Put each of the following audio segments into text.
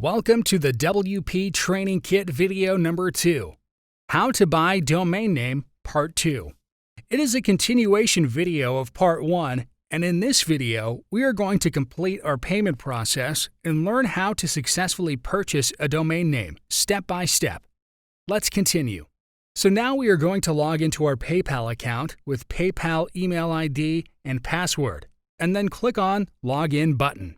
Welcome to the WP Training Kit video number 2, How to Buy Domain Name Part 2. It is a continuation video of Part 1, and in this video, we are going to complete our payment process and learn how to successfully purchase a domain name step by step. Let's continue. So now we are going to log into our PayPal account with PayPal email ID and password, and then click on Login button.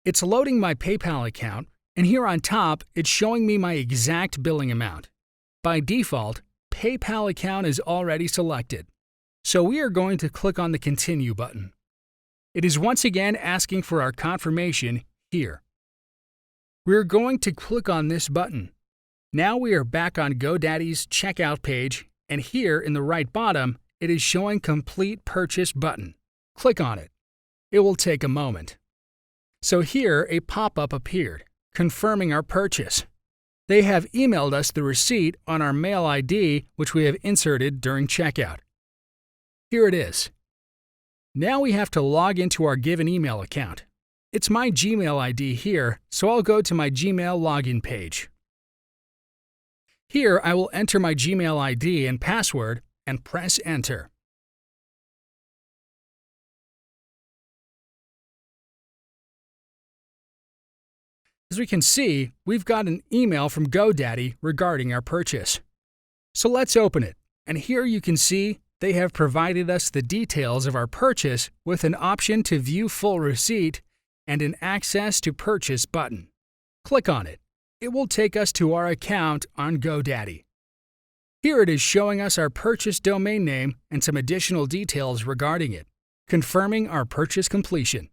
It's loading my PayPal account, and here on top, it's showing me my exact billing amount. By default, PayPal account is already selected, so we are going to click on the Continue button. It is once again asking for our confirmation here. We are going to click on this button. Now we are back on GoDaddy's checkout page, and here in the right bottom, it is showing Complete Purchase button. Click on it. It will take a moment. So here a pop-up appeared, confirming our purchase. They have emailed us the receipt on our mail ID, which we have inserted during checkout. Here it is. Now we have to log into our given email account. It's my Gmail ID here, so I'll go to my Gmail login page. Here I will enter my Gmail ID and password and press Enter. As we can see, we've got an email from GoDaddy regarding our purchase. So let's open it, and here you can see they have provided us the details of our purchase with an option to view full receipt and an Access to Purchase button. Click on it. It will take us to our account on GoDaddy. Here it is showing us our purchase domain name and some additional details regarding it, confirming our purchase completion.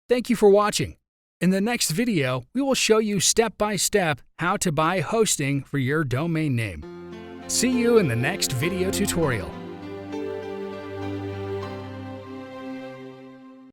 Thank you for watching. In the next video, we will show you step-by-step how to buy hosting for your domain name. See you in the next video tutorial.